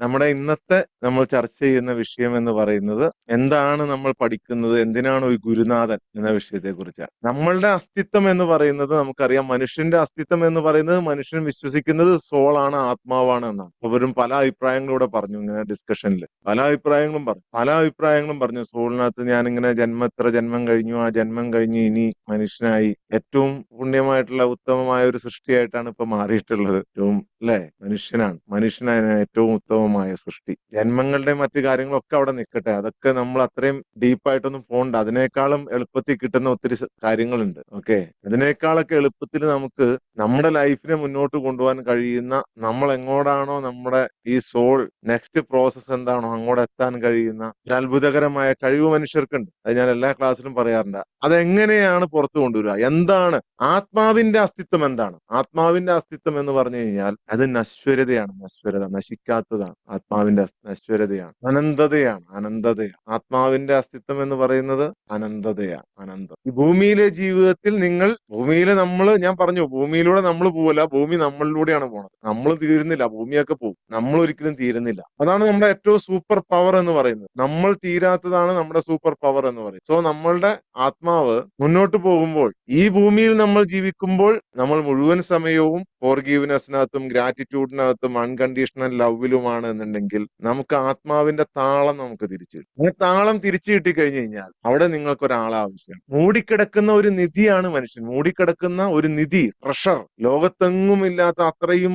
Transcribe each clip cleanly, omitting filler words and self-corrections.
നമ്മുടെ ഇന്നത്തെ നമ്മൾ ചർച്ച ചെയ്യുന്ന വിഷയം എന്ന് പറയുന്നത് എന്താണ് നമ്മൾ പഠിക്കുന്നത്, എന്തിനാണ് ഒരു ഗുരുനാഥൻ എന്ന വിഷയത്തെ കുറിച്ചാണ്. നമ്മളുടെ അസ്തിത്വം എന്ന് പറയുന്നത് നമുക്കറിയാം. മനുഷ്യന്റെ അസ്തിത്വം എന്ന് പറയുന്നത് മനുഷ്യൻ വിശ്വസിക്കുന്നത് സോളാണ്, ആത്മാവാണ് എന്നാണ്. അവരും പല അഭിപ്രായങ്ങളിലൂടെ പറഞ്ഞു, ഇങ്ങനെ ഡിസ്കഷനിൽ പല അഭിപ്രായങ്ങളും പറഞ്ഞു. സോളിനകത്ത് ഞാനിങ്ങനെ എത്ര ജന്മം കഴിഞ്ഞു, ആ ജന്മം കഴിഞ്ഞ് ഇനി മനുഷ്യനായി ഏറ്റവും പുണ്യമായിട്ടുള്ള ഉത്തമമായ ഒരു സൃഷ്ടിയായിട്ടാണ് ഇപ്പൊ മാറിയിട്ടുള്ളത്. ഏറ്റവും അല്ലെ മനുഷ്യനാണ് ഏറ്റവും ഉത്തമമായ സൃഷ്ടി. ജന്മങ്ങളുടെ മറ്റു കാര്യങ്ങളൊക്കെ അവിടെ നിൽക്കട്ടെ, അതൊക്കെ നമ്മൾ അത്രയും ഡീപ്പായിട്ടൊന്നും പോകണ്ട. അതിനേക്കാളും എളുപ്പത്തിൽ കിട്ടുന്ന ഒത്തിരി കാര്യങ്ങളുണ്ട്. ഓക്കെ, അതിനേക്കാളൊക്കെ എളുപ്പത്തിൽ നമുക്ക് നമ്മുടെ ലൈഫിനെ മുന്നോട്ട് കൊണ്ടുപോകാൻ കഴിയുന്ന, നമ്മൾ എങ്ങോട്ടാണോ നമ്മുടെ ഈ സോൾ നെക്സ്റ്റ് പ്രോസസ് എന്താണോ അങ്ങോട്ട് എത്താൻ കഴിയുന്ന ഒരു അത്ഭുതകരമായ കഴിവ് മനുഷ്യർക്കുണ്ട്. അത് ഞാൻ എല്ലാ ക്ലാസ്സിലും പറയാറുണ്ട്. അതെങ്ങനെയാണ് പുറത്തു കൊണ്ടുവരിക? എന്താണ് ആത്മാവിന്റെ അസ്തിത്വം? എന്താണ് ആത്മാവിന്റെ അസ്തിത്വം എന്ന് പറഞ്ഞു കഴിഞ്ഞാൽ അത് നശ്വരതയാണ്. നശിക്കാത്തതാണ്. ആത്മാവിന്റെ നശ്വരതയാണ്, അനന്തതയാണ്. ആത്മാവിന്റെ അസ്തിത്വം എന്ന് പറയുന്നത് അനന്തതയാണ്, അനന്തം. ഈ ഭൂമിയിലെ ജീവിതത്തിൽ ഞാൻ പറഞ്ഞു, ഭൂമിയിലൂടെ നമ്മൾ പോവല്ല, ഭൂമി നമ്മളിലൂടെയാണ് പോണത്. നമ്മൾ തീരുന്നില്ല, ഭൂമിയൊക്കെ പോകും, നമ്മൾ ഒരിക്കലും തീരുന്നില്ല. അതാണ് നമ്മുടെ ഏറ്റവും സൂപ്പർ പവർ എന്ന് പറയുന്നത്. നമ്മൾ തീരാത്തതാണ് നമ്മുടെ സൂപ്പർ പവർ എന്ന് പറയുന്നത്. സോ നമ്മളുടെ ആത്മാവ് മുന്നോട്ട് പോകുമ്പോൾ, ഈ ഭൂമിയിൽ നമ്മൾ ജീവിക്കുമ്പോൾ നമ്മൾ മുഴുവൻ സമയവും ഫോർഗീവ്നെസ്സിനകത്തും ഗ്രാറ്റിറ്റ്യൂഡിനകത്തും അൺകണ്ടീഷണൽ ലവിലുമാണ് എന്നുണ്ടെങ്കിൽ നമുക്ക് ആത്മാവിന്റെ താളം നമുക്ക് തിരിച്ചു കിട്ടും. ആ താളം തിരിച്ചു കിട്ടിക്കഴിഞ്ഞു കഴിഞ്ഞാൽ അവിടെ നിങ്ങൾക്ക് ഒരാളെ ആവശ്യമാണ്. മൂടിക്കിടക്കുന്ന ഒരു നിധിയാണ് മനുഷ്യൻ. മൂടിക്കിടക്കുന്ന ഒരു നിധി, ട്രഷർ, ലോകത്തെങ്ങും ഇല്ലാത്ത അത്രയും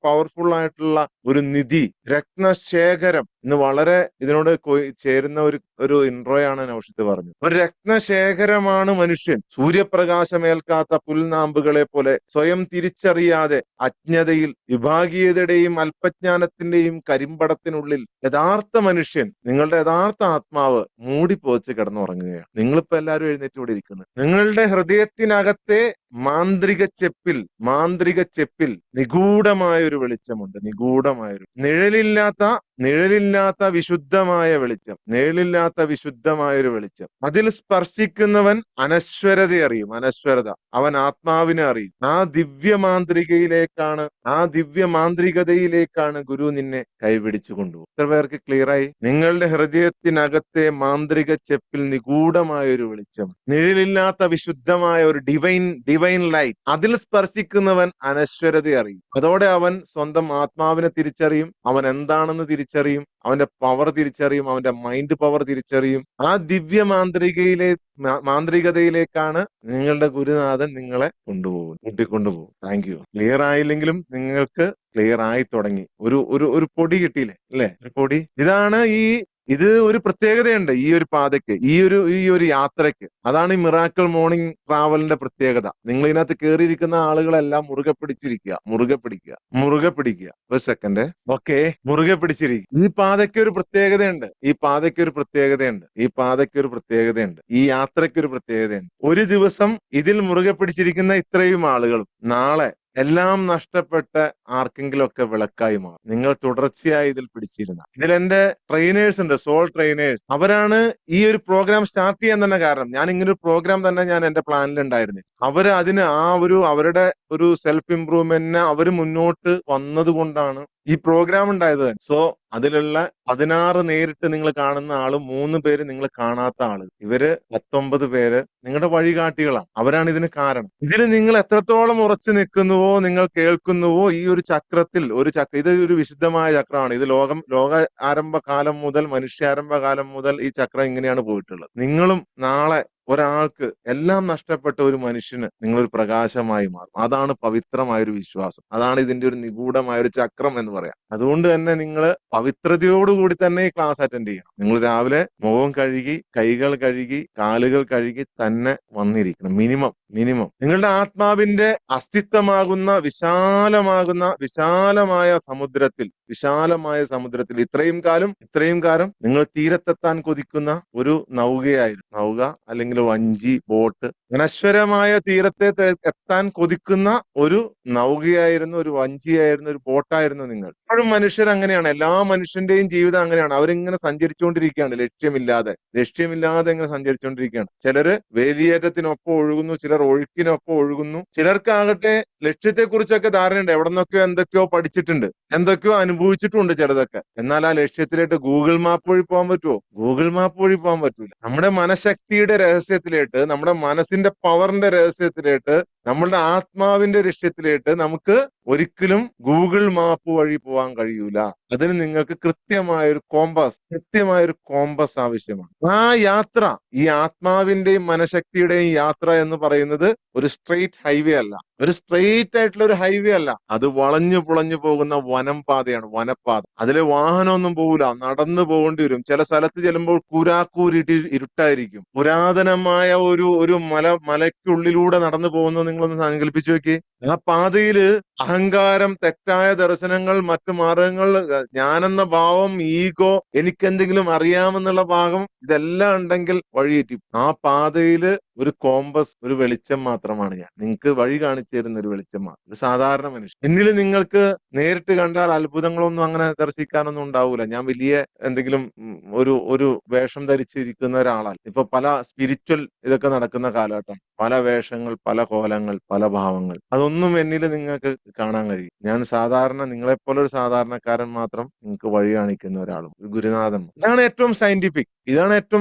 പവർഫുൾ ആയിട്ടുള്ള ഒരു നിധി, രത്നശേഖരം. ഇന്ന് വളരെ ഇതിനോട് ചേരുന്ന ഒരു ഇൻട്രോയാണ് നൗഷിത്ത് പറഞ്ഞത്. ഒരു രത്നശേഖരമാണ് മനുഷ്യൻ. സൂര്യപ്രകാശമേൽക്കാത്ത പുൽനാമ്പുകളെ പോലെ സ്വയം തിരിച്ചറിയാതെ അജ്ഞതയിൽ, വിഭാഗീയതയുടെയും അല്പജ്ഞാനത്തിന്റെയും കരിമ്പടത്തിനുള്ളിൽ യഥാർത്ഥ മനുഷ്യൻ, നിങ്ങളുടെ യഥാർത്ഥ ആത്മാവ് മൂടിപ്പോച്ച് കിടന്നുറങ്ങുകയാണ്. നിങ്ങളിപ്പോ എല്ലാവരും എഴുന്നേറ്റ് ഇവിടെ ഇരിക്കുന്നത്. നിങ്ങളുടെ ഹൃദയത്തിനകത്തെ മാന്ത്രിക ചെപ്പിൽ നിഗൂഢമായ ഒരു വെളിച്ചമുണ്ട്. നിഴലില്ലാത്ത വിശുദ്ധമായ ഒരു വെളിച്ചം. അതിൽ സ്പർശിക്കുന്നവൻ അനശ്വരത അറിയും. അവൻ ആത്മാവിനെ അറിയും. ആ ദിവ്യമാന്ത്രികതയിലേക്കാണ് ഗുരു നിന്നെ കൈപിടിച്ചു കൊണ്ടുപോകും. എത്ര പേർക്ക് ക്ലിയറായി? നിങ്ങളുടെ ഹൃദയത്തിനകത്തെ മാന്ത്രിക ചെപ്പിൽ നിഗൂഢമായ ഒരു വെളിച്ചം, നിഴലില്ലാത്ത വിശുദ്ധമായ ഒരു ഡിവൈൻ ലൈറ്റ്. അതിൽ സ്പർശിക്കുന്നവൻ അനശ്വരത അറിയും. അതോടെ അവൻ സ്വന്തം ആത്മാവിനെ തിരിച്ചറിയും. അവൻ എന്താണെന്ന് തിരിച്ചറിയും. അവന്റെ പവർ തിരിച്ചറിയും. അവന്റെ മൈൻഡ് പവർ തിരിച്ചറിയും. ആ മാന്ത്രികതയിലേക്കാണ് നിങ്ങളുടെ ഗുരുനാഥൻ നിങ്ങളെ കൂട്ടിക്കൊണ്ടുപോകും. Thank you. ക്ലിയർ ആയില്ലെങ്കിലും നിങ്ങൾക്ക് ക്ലിയർ ആയി തുടങ്ങി. ഒരു പൊടി കിട്ടിയില്ലേ അല്ലെ? ഒരു പൊടി. ഇത് ഒരു പ്രത്യേകതയുണ്ട് ഈ ഒരു പാതയ്ക്ക്, ഈ ഒരു യാത്രയ്ക്ക്. അതാണ് ഈ മിറാക്കിൾ മോർണിംഗ് ട്രാവലിന്റെ പ്രത്യേകത. നിങ്ങൾ ഇതിനകത്ത് കയറിയിരിക്കുന്ന ആളുകളെല്ലാം മുറുകെ പിടിക്കുക. ഒരു സെക്കൻഡ്. ഓക്കെ, മുറുകെ പിടിച്ചിരിക്കുക. ഈ പാതയ്ക്ക് ഒരു പ്രത്യേകതയുണ്ട്. ഈ യാത്രയ്ക്ക് ഒരു പ്രത്യേകതയുണ്ട്. ഒരു ദിവസം ഇതിൽ മുറുകെ പിടിച്ചിരിക്കുന്ന ഇത്രയും ആളുകളും നാളെ എല്ലാം നഷ്ടപ്പെട്ട് ആർക്കെങ്കിലും ഒക്കെ വിളക്കായി മാറും. നിങ്ങൾ തുടർച്ചയായി ഇതിൽ പിടിച്ചിരുന്ന. ഇതിൽ എന്റെ ട്രെയിനേഴ്സ് ഉണ്ട്, സോൾ ട്രെയിനേഴ്സ്. അവരാണ് ഈ ഒരു പ്രോഗ്രാം സ്റ്റാർട്ട് ചെയ്യാൻ തന്നെ കാരണം. ഞാൻ ഇങ്ങനെ ഒരു പ്രോഗ്രാം തന്നെ ഞാൻ എന്റെ പ്ലാനിൽ ഉണ്ടായിരുന്നു. അവര് അതിന് അവരുടെ ഒരു സെൽഫ് ഇംപ്രൂവ്മെന്റിന് അവര് മുന്നോട്ട് വന്നത് കൊണ്ടാണ് ഈ പ്രോഗ്രാം ഉണ്ടായത്. സോ അതിലുള്ള 16 നേരിട്ട് നിങ്ങൾ കാണുന്ന ആള്, 3 പേര് നിങ്ങൾ കാണാത്ത ആള്, ഇവര് 19 പേര് നിങ്ങളുടെ വഴികാട്ടികളാണ്. അവരാണ് ഇതിന് കാരണം. ഇതിൽ നിങ്ങൾ എത്രത്തോളം ഉറച്ചു നിൽക്കുന്നുവോ, നിങ്ങൾ കേൾക്കുന്നുവോ, ഈ ഒരു ചക്രത്തിൽ ഇത് ഒരു വിശുദ്ധമായ ചക്രമാണ്. ഇത് ലോക ആരംഭകാലം മുതൽ, മനുഷ്യാരംഭകാലം മുതൽ ഈ ചക്രം ഇങ്ങനെയാണ് പോയിട്ടുള്ളത്. നിങ്ങളും നാളെ ഒരാൾക്ക് എല്ലാം നഷ്ടപ്പെട്ട ഒരു മനുഷ്യന് നിങ്ങളൊരു പ്രകാശമായി മാറും. അതാണ് പവിത്രമായൊരു വിശ്വാസം. അതാണ് ഇതിന്റെ ഒരു നിഗൂഢമായ ഒരു ചക്രം എന്ന് പറയാം. അതുകൊണ്ട് തന്നെ നിങ്ങൾ പവിത്രതയോടുകൂടി തന്നെ ഈ ക്ലാസ് അറ്റൻഡ് ചെയ്യണം. നിങ്ങൾ രാവിലെ മുഖം കഴുകി, കൈകൾ കഴുകി, കാലുകൾ കഴുകി തന്നെ വന്നിരിക്കണം. മിനിമം നിങ്ങളുടെ ആത്മാവിന്റെ അസ്തിത്വമാകുന്ന വിശാലമായ സമുദ്രത്തിൽ ഇത്രയും കാലം നിങ്ങൾ തീരത്തെത്താൻ കൊതിക്കുന്ന ഒരു നൗക അല്ലെങ്കിൽ വഞ്ചി, ബോട്ട്, അനശ്വരമായ തീരത്തെ എത്താൻ കൊതിക്കുന്ന ഒരു നൗകയായിരുന്നു, ഒരു വഞ്ചിയായിരുന്നു, ഒരു ബോട്ടായിരുന്നു നിങ്ങൾ. ഇപ്പോഴും മനുഷ്യർ അങ്ങനെയാണ്. എല്ലാ മനുഷ്യന്റെയും ജീവിതം അങ്ങനെയാണ്. അവരിങ്ങനെ സഞ്ചരിച്ചുകൊണ്ടിരിക്കുകയാണ് ലക്ഷ്യമില്ലാതെ ഇങ്ങനെ സഞ്ചരിച്ചുകൊണ്ടിരിക്കുകയാണ്. ചിലര് വേലിയേറ്റത്തിനൊപ്പം ഒഴുകുന്നു, ചിലർ ഒഴുക്കിനൊപ്പം ഒഴുകുന്നു, ചിലർക്കാകട്ടെ ലക്ഷ്യത്തെക്കുറിച്ചൊക്കെ ധാരണയുണ്ട്. എവിടെ നിന്നൊക്കെയോ എന്തൊക്കെയോ പഠിച്ചിട്ടുണ്ട്, എന്തൊക്കെയോ അനുഭവിച്ചിട്ടുണ്ട് ചിലതൊക്കെ. എന്നാൽ ആ ലക്ഷ്യത്തിലേക്ക് ഗൂഗിൾ മാപ്പ് വഴി പോകാൻ പറ്റുമോ? ഗൂഗിൾ മാപ്പ് വഴി പോകാൻ പറ്റൂല. നമ്മുടെ മനഃശക്തിയുടെ രഹസ്യത്തിലേക്ക്, നമ്മുടെ മനസ്സിന്റെ പവറിന്റെ രഹസ്യത്തിലേക്ക്, നമ്മളുടെ ആത്മാവിന്റെ ലക്ഷ്യത്തിലേക്ക് നമുക്ക് ഒരിക്കലും ഗൂഗിൾ മാപ്പ് വഴി പോകാൻ കഴിയൂല. അതിന് നിങ്ങൾക്ക് കൃത്യമായൊരു കോമ്പസ് ആവശ്യമാണ്. ആ യാത്ര, ഈ ആത്മാവിന്റെയും മനഃശക്തിയുടെയും യാത്ര എന്ന് പറയുന്നത് ഒരു സ്ട്രെയിറ്റ് ഹൈവേ അല്ല, ഒരു സ്ട്രെയിറ്റ് ആയിട്ടുള്ള ഒരു ഹൈവേ അല്ല. അത് വളഞ്ഞു പുളഞ്ഞു പോകുന്ന വനപാതയാണ്, വനപ്പാത. അതിലെ വാഹനമൊന്നും പോകില്ല, നടന്നു പോകേണ്ടി വരും. ചില സ്ഥലത്ത് ചെല്ലുമ്പോൾ കൂരാക്കൂരിട്ട് ഇരുട്ടായിരിക്കും. പുരാതനമായ ഒരു മലയ്ക്കുള്ളിലൂടെ നടന്നു പോകുന്നത് നിങ്ങളൊന്ന് സങ്കല്പിച്ചു നോക്കി. ആ പാതയില് അഹങ്കാരം, തെറ്റായ ദർശനങ്ങൾ, മറ്റു മാർഗങ്ങൾ, ഞാനെന്ന ഭാവം, ഈഗോ, എനിക്കെന്തെങ്കിലും അറിയാമെന്നുള്ള ഭാഗം, ഇതെല്ലാം ഉണ്ടെങ്കിൽ വഴിയേറ്റി. ആ പാതയില് ഒരു കോമ്പസ്, ഒരു വെളിച്ചം മാത്രമാണ് ഞാൻ. നിങ്ങൾക്ക് വഴി കാണിച്ചു തരുന്ന ഒരു വെളിച്ചം മാത്രം, ഒരു സാധാരണ മനുഷ്യൻ. എന്നിൽ നിങ്ങൾക്ക് നേരിട്ട് കണ്ടാൽ അത്ഭുതങ്ങളൊന്നും അങ്ങനെ ദർശിക്കാനൊന്നും ഉണ്ടാവൂല. ഞാൻ വലിയ എന്തെങ്കിലും ഒരു വേഷം ധരിച്ചിരിക്കുന്ന ഒരാളാണ്. ഇപ്പൊ പല സ്പിരിച്വൽ ഇതൊക്കെ നടക്കുന്ന കാലഘട്ടമാണ്. പല വേഷങ്ങൾ, പല കോലങ്ങൾ, പല ഭാവങ്ങൾ. അതൊന്നും എന്നിൽ നിങ്ങൾക്ക് കാണാൻ കഴിയും. ഞാൻ സാധാരണ, നിങ്ങളെപ്പോലെ ഒരു സാധാരണക്കാരൻ മാത്രം നിങ്ങൾക്ക് വഴി കാണിക്കുന്ന ഒരാളും, ഒരു ഗുരുനാഥൻ. ഇതാണ് ഏറ്റവും സയന്റിഫിക്.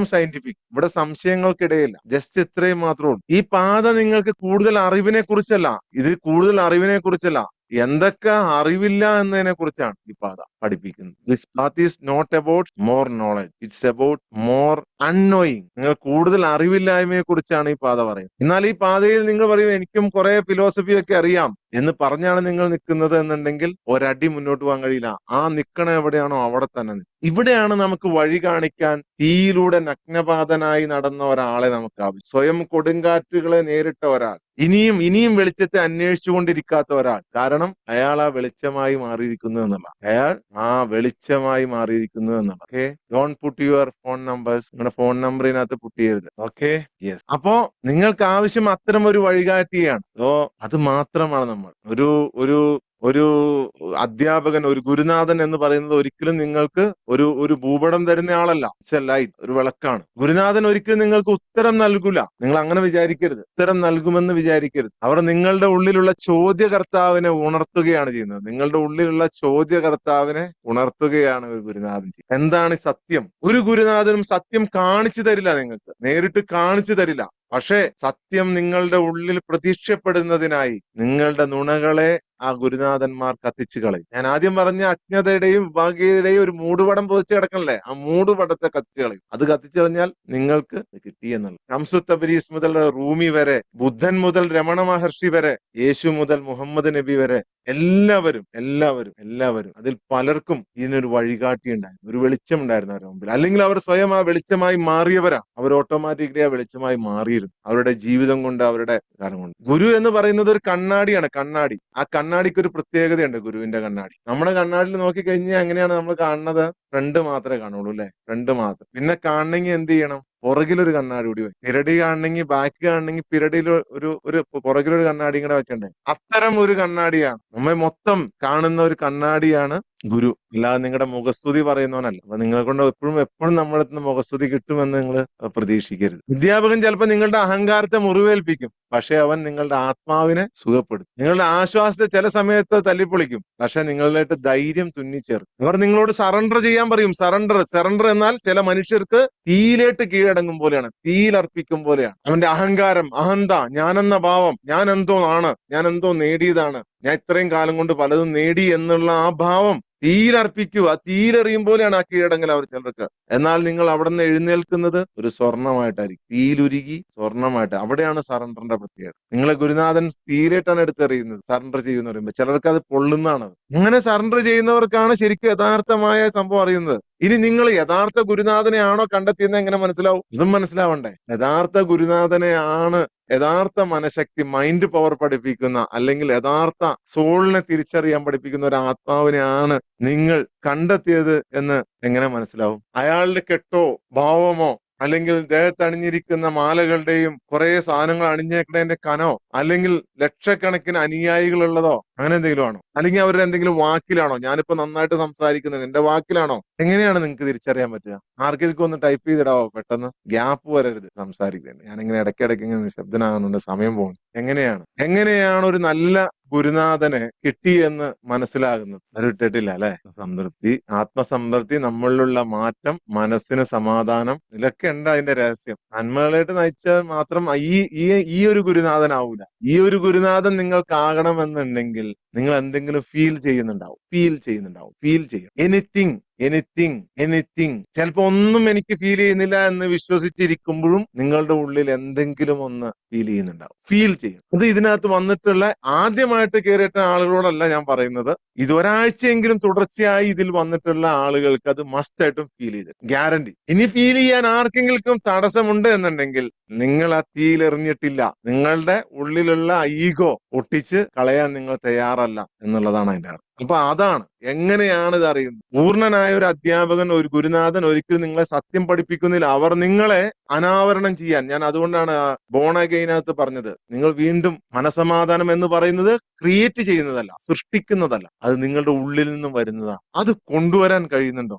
ഇവിടെ സംശയങ്ങൾക്കിടയില്ല. ജസ്റ്റ് ഇത്രയും മാത്രമേ ഉള്ളൂ. ഈ പാത നിങ്ങൾക്ക് കൂടുതൽ അറിവിനെ കുറിച്ചല്ല, എന്തൊക്കെ അറിവില്ല എന്നതിനെ കുറിച്ചാണ് ഈ പാത പഠിപ്പിക്കുന്നത്. This path is not about more knowledge, it's about more unknowing. നിങ്ങൾ കൂടുതൽ അറിവില്ലായ്മയെ കുറിച്ചാണ് ഈ പാത പറയുന്നത്. എന്നാൽ ഈ പാതയിൽ നിങ്ങൾ പറയും, എനിക്കും കുറെ ഫിലോസഫി ഒക്കെ അറിയാം എന്ന് പറഞ്ഞാണ് നിങ്ങൾ നിൽക്കുന്നത് എന്നുണ്ടെങ്കിൽ ഒരടി മുന്നോട്ട് പോകാൻ കഴിയില്ല. ആ നിൽക്കണ എവിടെയാണോ അവിടെ തന്നെ ഇവിടെയാണ് നമുക്ക് വഴി കാണിക്കാൻ തീയിലൂടെ നഗ്നപാതനായി നടന്ന ഒരാളെ നമുക്ക് ആവശ്യം. സ്വയം കൊടുങ്കാറ്റുകളെ നേരിട്ട ഒരാൾ, ഇനിയും വെളിച്ചത്തെ അന്വേഷിച്ചുകൊണ്ടിരിക്കാത്ത ഒരാൾ. കാരണം അയാൾ ആ വെളിച്ചമായി മാറിയിരിക്കുന്നു എന്നുള്ള. Okay, don't put your phone numbers, നിങ്ങളുടെ ഫോൺ നമ്പറിനകത്ത് പുട്ട് ചെയ്യരുത്. Okay, yes. അപ്പോ നിങ്ങൾക്ക് ആവശ്യം അത്തരം ഒരു വഴികാട്ടിയാണ്. അത് മാത്രമാണ് നമ്മൾ ഒരു അധ്യാപകൻ, ഒരു ഗുരുനാഥൻ എന്ന് പറയുന്നത് ഒരിക്കലും നിങ്ങൾക്ക് ഒരു ഭൂപടം തരുന്ന ആളല്ല. ഇറ്റ്സ് എ ലൈറ്റ്, ഒരു വിളക്കാണ്. ഗുരുനാഥൻ ഒരിക്കലും നിങ്ങൾക്ക് ഉത്തരം നൽകില്ല. നിങ്ങൾ അങ്ങനെ വിചാരിക്കരുത്. ഉത്തരം നൽകുമെന്ന് വിചാരിക്കരുത്. അവർ നിങ്ങളുടെ ഉള്ളിലുള്ള ചോദ്യകർത്താവിനെ ഉണർത്തുകയാണ് ചെയ്യുന്നത്. ഒരു ഗുരുനാഥൻ. എന്താണ് സത്യം? ഒരു ഗുരുനാഥനും സത്യം കാണിച്ചു തരില്ല, നിങ്ങൾക്ക് നേരിട്ട് കാണിച്ചു തരില്ല. പക്ഷേ സത്യം നിങ്ങളുടെ ഉള്ളിൽ പ്രത്യക്ഷപ്പെടുന്നതിനായി നിങ്ങളുടെ നുണകളെ ആ ഗുരുനാഥന്മാർ കത്തിച്ചു കളയും. ഞാൻ ആദ്യം പറഞ്ഞ അജ്ഞതയുടെയും വിഭാഗീയതയുടെയും ഒരു മൂടുപടം പൊതിച്ച് കിടക്കണല്ലേ, ആ മൂടുപടത്തെ കത്തിച്ചു കളയും. അത് കത്തിച്ചു കളഞ്ഞാൽ നിങ്ങൾക്ക് കിട്ടിയെന്നുള്ളത്. ഷംസു തബ്രീസ് മുതൽ റൂമി വരെ, ബുദ്ധൻ മുതൽ രമണ മഹർഷി വരെ, യേശു മുതൽ മുഹമ്മദ് നബി വരെ, എല്ലാവരും അതിൽ പലർക്കും ഇതിനൊരു വഴികാട്ടി ഉണ്ടായിരുന്നു, ഒരു വെളിച്ചം ഉണ്ടായിരുന്നു അവരുടെ മുമ്പിൽ. അല്ലെങ്കിൽ അവർ സ്വയം ആ വെളിച്ചമായി മാറിയവരാണ്. അവർ ഓട്ടോമാറ്റിക്കലി ആ വെളിച്ചമായി മാറിയിരുന്നു അവരുടെ ജീവിതം കൊണ്ട്, അവരുടെ കാലം കൊണ്ട്. ഗുരു എന്ന് പറയുന്നത് ഒരു കണ്ണാടിയാണ്. ആ കണ്ണാടിക്ക് ഒരു പ്രത്യേകതയുണ്ട്, ഗുരുവിന്റെ കണ്ണാടി. നമ്മുടെ കണ്ണാടിയിൽ നോക്കിക്കഴിഞ്ഞാൽ എങ്ങനെയാണ് നമ്മൾ കാണുന്നത്? ഫ്രണ്ട് മാത്രമേ കാണുള്ളൂ, അല്ലെ? ഫ്രണ്ട് മാത്രം. പിന്നെ കാണണമെങ്കിൽ എന്ത് ചെയ്യണം? പുറകിലൊരു കണ്ണാടി കൂടി വെക്കും. പിരടി കാണണമെങ്കിൽ, ബാക്ക് കാണണമെങ്കിൽ പിരടിയിൽ ഒരു പുറകിലൊരു കണ്ണാടി കൂടെ വെക്കണ്ടേ? അത്തരം ഒരു കണ്ണാടിയാണ്, നമ്മെ മൊത്തം കാണുന്ന ഒരു കണ്ണാടിയാണ് ഗുരു. അല്ലാതെ നിങ്ങളുടെ മുഖസ്തുതി പറയുന്നവനല്ല. അപ്പൊ നിങ്ങളെ കൊണ്ട് എപ്പോഴും നമ്മളെത്തുന്ന മുഖസ്തുതി കിട്ടുമെന്ന് നിങ്ങൾ പ്രതീക്ഷിക്കരുത്. അധ്യാപകൻ ചിലപ്പോൾ നിങ്ങളുടെ അഹങ്കാരത്തെ മുറിവേൽപ്പിക്കും, പക്ഷെ അവൻ നിങ്ങളുടെ ആത്മാവിനെ സുഖപ്പെടുത്തും. നിങ്ങളുടെ ആശ്വാസത്തെ ചില സമയത്ത് തല്ലിപ്പൊളിക്കും, പക്ഷെ നിങ്ങളിലേക്ക് ധൈര്യം തുന്നിച്ചേർക്കും. അവർ നിങ്ങളോട് സറണ്ടർ ചെയ്യാൻ പറയും. സറണ്ടർ എന്നാൽ ചില മനുഷ്യർക്ക് തീയിലേട്ട് കീഴടങ്ങും പോലെയാണ്, തീയിലർപ്പിക്കും പോലെയാണ്. അവന്റെ അഹങ്കാരം, അഹന്ത, ഞാനെന്ന ഭാവം, ഞാൻ എന്തോ നേടിയതാണ്, ഞാൻ ഇത്രയും കാലം കൊണ്ട് പലതും നേടി എന്നുള്ള ആ ഭാവം തീയിലർപ്പിക്കുക. തീയിലെറിയും പോലെയാണ് ആ കീഴടങ്ങൽ അവർ ചിലർക്ക്. എന്നാൽ നിങ്ങൾ അവിടെ നിന്ന് എഴുന്നേൽക്കുന്നത് ഒരു സ്വർണമായിട്ടായിരിക്കും, തീയിലുരുകി സ്വർണമായിട്ട്. അവിടെയാണ് സറണ്ടറിന്റെ പ്രത്യേകത. നിങ്ങളെ ഗുരുനാഥൻ തീയിലേട്ടാണ് എടുത്തെറിയുന്നത്. സറണ്ടർ ചെയ്യുന്ന പറയുമ്പോൾ ചിലർക്ക് അത് പൊള്ളുന്നതാണ്. അങ്ങനെ സറണ്ടർ ചെയ്യുന്നവർക്കാണ് ശരിക്കും യഥാർത്ഥമായ സംഭവം അറിയുന്നത്. ഇനി നിങ്ങൾ യഥാർത്ഥ ഗുരുനാഥനെയാണോ കണ്ടെത്തിയെന്ന് എങ്ങനെ മനസ്സിലാവും? ഇതും മനസ്സിലാവണ്ടേ. യഥാർത്ഥ ഗുരുനാഥനെയാണ്, യഥാർത്ഥ മനഃശക്തി, മൈൻഡ് പവർ പഠിപ്പിക്കുന്ന, അല്ലെങ്കിൽ യഥാർത്ഥ സോളിനെ തിരിച്ചറിയാൻ പഠിപ്പിക്കുന്ന ഒരു ആത്മാവിനെയാണ് നിങ്ങൾ കണ്ടെത്തിയത് എന്ന് എങ്ങനെ മനസ്സിലാവും? അയാളുടെ കെട്ടോ ഭാവമോ അല്ലെങ്കിൽ ദേഹത്ത് അണിഞ്ഞിരിക്കുന്ന മാലകളുടെയും കുറെ സാധനങ്ങൾ അണിഞ്ഞേക്കണേന്റെ കനോ, അല്ലെങ്കിൽ ലക്ഷക്കണക്കിന് അനുയായികളുള്ളതോ, അങ്ങനെ എന്തെങ്കിലും ആണോ? അല്ലെങ്കിൽ അവരുടെ എന്തെങ്കിലും വാക്കിലാണോ? ഞാനിപ്പോ നന്നായിട്ട് സംസാരിക്കുന്നത് എന്റെ വാക്കിലാണോ? എങ്ങനെയാണ് നിങ്ങൾക്ക് തിരിച്ചറിയാൻ പറ്റുക? ആർക്കെങ്കിലും ഒന്ന് ടൈപ്പ് ചെയ്തിടാവോ പെട്ടെന്ന്? ഗ്യാപ്പ് വരരുത് സംസാരിക്കേണ്ടത്. ഞാനിങ്ങനെ ഇടയ്ക്കിടയ്ക്ക് ഇങ്ങനെ നിശബ്ദനാകുന്നുണ്ട്, സമയം പോകും. എങ്ങനെയാണ് ഒരു നല്ല ഗുരുനാഥനെ കിട്ടിയെന്ന് മനസ്സിലാകുന്നത്? അത് ഇട്ടിട്ടില്ല അല്ലെ? സംതൃപ്തി, ആത്മസംതൃപ്തി, നമ്മളിലുള്ള മാറ്റം, മനസ്സിന് സമാധാനം, ഇതൊക്കെ ഉണ്ട് അതിന്റെ രഹസ്യം. നന്മകളായിട്ട് നയിച്ചാൽ മാത്രം ഈ ഈ ഈ ഒരു ഗുരുനാഥനാവൂല. ഈ ഒരു ഗുരുനാഥൻ നിങ്ങൾക്കാകണമെന്നുണ്ടെങ്കിൽ നിങ്ങൾ എന്തെങ്കിലും ഫീൽ ചെയ്യും. എനിത്തിങ്. ചിലപ്പോ ഒന്നും എനിക്ക് ഫീൽ ചെയ്യുന്നില്ല എന്ന് വിശ്വസിച്ചിരിക്കുമ്പോഴും നിങ്ങളുടെ ഉള്ളിൽ എന്തെങ്കിലും ഒന്ന് ഫീൽ ചെയ്യും. അത് ഇതിനകത്ത് വന്നിട്ടുള്ള ആദ്യമായിട്ട് കയറിയിട്ട ആളുകളോടല്ല ഞാൻ പറയുന്നത്. ഇത് ഒരാഴ്ചയെങ്കിലും തുടർച്ചയായി ഇതിൽ വന്നിട്ടുള്ള ആളുകൾക്ക് അത് മസ്റ്റ് ആയിട്ടും ഫീൽ ചെയ്ത്, ഗ്യാരണ്ടി. ഇനി ഫീൽ ചെയ്യാൻ ആർക്കെങ്കിലും തടസ്സമുണ്ട് എന്നുണ്ടെങ്കിൽ നിങ്ങൾ ആ തീയിലെറിഞ്ഞിട്ടില്ല. നിങ്ങളുടെ ഉള്ളിലുള്ള ഈഗോ ഒട്ടിച്ച് കളയാൻ നിങ്ങൾ തയ്യാറല്ല എന്നുള്ളതാണ് അതിന്റെ അർത്ഥം. അപ്പൊ അതാണ് എങ്ങനെയാണ് ഇത് അറിയുന്നത്. പൂർണ്ണനായ ഒരു അധ്യാപകൻ, ഒരു ഗുരുനാഥൻ ഒരിക്കലും നിങ്ങളെ സത്യം പഠിപ്പിക്കുന്നില്ല. അവർ നിങ്ങളെ അനാവരണം ചെയ്യാൻ, ഞാൻ അതുകൊണ്ടാണ് ബോൺ അഗൈനകത്ത് പറഞ്ഞത്, നിങ്ങൾ വീണ്ടും മനസമാധാനം എന്ന് പറയുന്നത് ക്രിയേറ്റ് ചെയ്യുന്നതല്ല, സൃഷ്ടിക്കുന്നതല്ല, അത് നിങ്ങളുടെ ഉള്ളിൽ നിന്നും വരുന്നതാണ്. അത് കൊണ്ടുവരാൻ കഴിയുന്നുണ്ടോ?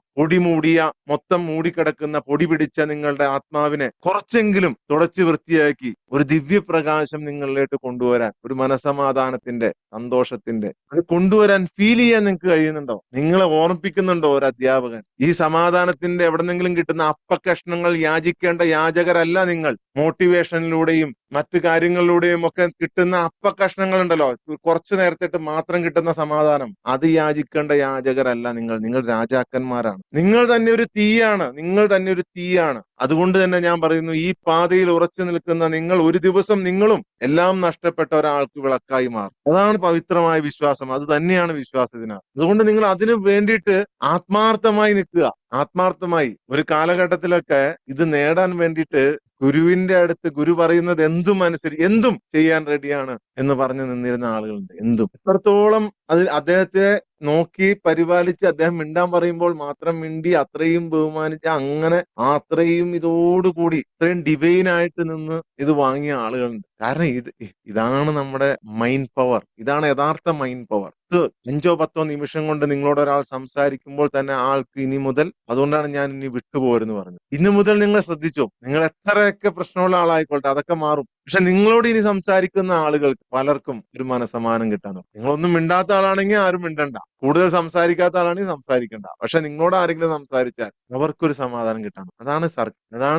മൊത്തം മൂടിക്കിടക്കുന്ന പൊടി പിടിച്ച നിങ്ങളുടെ ആത്മാവിനെ കുറച്ചെങ്കിലും തുടച്ചു വൃത്തിയാക്കി ഒരു ദിവ്യപ്രകാശം നിങ്ങളിലേക്ക് കൊണ്ടുവരാൻ, ഒരു മനസമാധാനത്തിന്റെ, സന്തോഷത്തിന്റെ, അത് കൊണ്ടുവരാൻ ഫീൽ ചെയ്യാൻ നിങ്ങൾക്ക് കഴിയുന്നുണ്ടോ? നിങ്ങളെ ഓർമ്മിപ്പിക്കുന്നുണ്ടോ ഒരു അധ്യാപകൻ? ഈ സമാധാനത്തിന്റെ എവിടെന്നെങ്കിലും കിട്ടുന്ന അപ്പക്കഷ്ണങ്ങൾ യാചിക്കേണ്ട യാചകരല്ല നിങ്ങൾ. മോട്ടിവേഷനിലൂടെയും മറ്റു കാര്യങ്ങളിലൂടെയും ഒക്കെ കിട്ടുന്ന അപ്പക്കഷ്ണങ്ങൾ ഉണ്ടല്ലോ, കുറച്ചു നേരത്തേട്ട് മാത്രം കിട്ടുന്ന സമാധാനം, അത് യാചിക്കേണ്ട യാചകരല്ല നിങ്ങൾ. നിങ്ങൾ രാജാക്കന്മാരാണ്. നിങ്ങൾ തന്നെ ഒരു തീയാണ്. അതുകൊണ്ട് തന്നെ ഞാൻ പറയുന്നു, ഈ പാതയിൽ ഉറച്ചു നിൽക്കുന്ന നിങ്ങൾ, ഒരു ദിവസം നിങ്ങളും എല്ലാം നഷ്ടപ്പെട്ട ഒരാൾക്ക് വിളക്കായി മാറും. അതാണ് പവിത്രമായ വിശ്വാസം. അത് തന്നെയാണ് വിശ്വാസത്തിനാണ്. അതുകൊണ്ട് നിങ്ങൾ അതിനു വേണ്ടിയിട്ട് ആത്മാർത്ഥമായി നിൽക്കുക. ആത്മാർത്ഥമായി ഒരു കാലഘട്ടത്തിലൊക്കെ ഇത് നേടാൻ വേണ്ടിയിട്ട് ഗുരുവിന്റെ അടുത്ത് ഗുരു പറയുന്നത് എന്തും ചെയ്യാൻ റെഡിയാണ് എന്ന് പറഞ്ഞു നിന്നിരുന്ന ആളുകളുണ്ട്. എത്രത്തോളം അദ്ദേഹത്തെ നോക്കി പരിപാലിച്ച് അദ്ദേഹം മിണ്ടാൻ പറയുമ്പോൾ മാത്രം മിണ്ടി, അത്രയും ബഹുമാനിച്ച്, അങ്ങനെ അത്രയും ഇതോടുകൂടി ഇത്രയും ഡിവൈനായിട്ട് നിന്ന് ഇത് വാങ്ങിയ ആളുകളുണ്ട്. കാരണം ഇതാണ് നമ്മുടെ മൈൻഡ് പവർ. ഇതാണ് യഥാർത്ഥ മൈൻഡ് പവർ. ഇത് 5-10 നിമിഷം കൊണ്ട് നിങ്ങളോട് ഒരാൾ സംസാരിക്കുമ്പോൾ തന്നെ ആൾക്ക് ഇനി മുതൽ, അതുകൊണ്ടാണ് ഞാൻ ഇനി വിട്ടുപോരെന്ന് പറഞ്ഞത്, ഇന്ന് മുതൽ നിങ്ങൾ ശ്രദ്ധിച്ചോ, നിങ്ങൾ എത്രയൊക്കെ പ്രശ്നമുള്ള ആളായിക്കോട്ടെ അതൊക്കെ മാറും. പക്ഷെ നിങ്ങളോട് ഇനി സംസാരിക്കുന്ന ആളുകൾക്ക് പലർക്കും ഒരു മനസമാനം കിട്ടാൻ തുടങ്ങും. നിങ്ങളൊന്നും മിണ്ടാത്ത ആളാണെങ്കിൽ ആരും മിണ്ടണ്ട, കൂടുതൽ സംസാരിക്കാത്ത ആളാണെങ്കിൽ സംസാരിക്കണ്ട. പക്ഷെ നിങ്ങളോട് ആരെങ്കിലും സംസാരിച്ചാൽ അവർക്കൊരു സമാധാനം കിട്ടാൻ, അതാണ്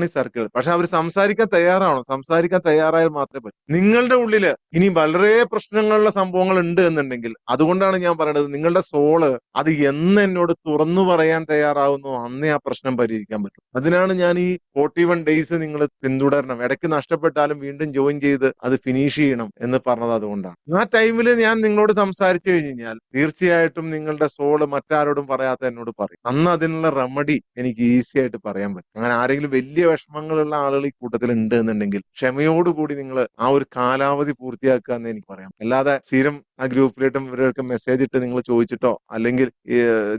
ഈ സർക്കിൾ. പക്ഷെ അവർ സംസാരിക്കാൻ തയ്യാറാണോ? സംസാരിക്കാൻ തയ്യാറായാൽ മാത്രമേ പറ്റൂ. നിങ്ങളുടെ ഉള്ളില് ഇനി വളരെ പ്രശ്നങ്ങളുള്ള സംഭവങ്ങൾ ഉണ്ട് എന്നുണ്ടെങ്കിൽ, അതുകൊണ്ടാണ് ഞാൻ പറയുന്നത്, നിങ്ങളുടെ സോള് അത് എന്നോട് തുറന്നു പറയാൻ തയ്യാറാവുന്നു, അന്നേ ആ പ്രശ്നം പരിഹരിക്കാൻ പറ്റും. അതിനാണ് ഞാൻ ഈ 41 ഡേയ്സ് നിങ്ങൾ പിന്തുടരണം, ഇടയ്ക്ക് നഷ്ടപ്പെട്ടാലും വീണ്ടും ജോയിൻ ചെയ്ത് അത് ഫിനിഷ് ചെയ്യണം എന്ന് പറഞ്ഞത് അതുകൊണ്ടാണ്. ആ ടൈമിൽ ഞാൻ നിങ്ങളോട് സംസാരിച്ചു കഴിഞ്ഞാൽ തീർച്ചയായിട്ടും നിങ്ങളുടെ സോള് മറ്റാരോടും പറയാത്ത എന്നോട് പറയും. അന്ന് അതിനുള്ള റെമഡി എനിക്ക് ഈസി ആയിട്ട് പറയാൻ പറ്റും. അങ്ങനെ ആരെങ്കിലും വലിയ വിഷമങ്ങളുള്ള ആളുകൾ ഈ കൂട്ടത്തിൽ ഉണ്ട് എന്നുണ്ടെങ്കിൽ ക്ഷമയോടുകൂടി നിങ്ങൾ ആ ഒരു കാലാവധി പൂർത്തിയാക്കുക എന്ന് എനിക്ക് പറയാം. അല്ലാതെ സ്ഥിരം ആ ഗ്രൂപ്പിലേട്ടും ഇവരൊക്കെ മെസ്സേജ് ഇട്ട് നിങ്ങൾ ചോദിച്ചിട്ടോ, അല്ലെങ്കിൽ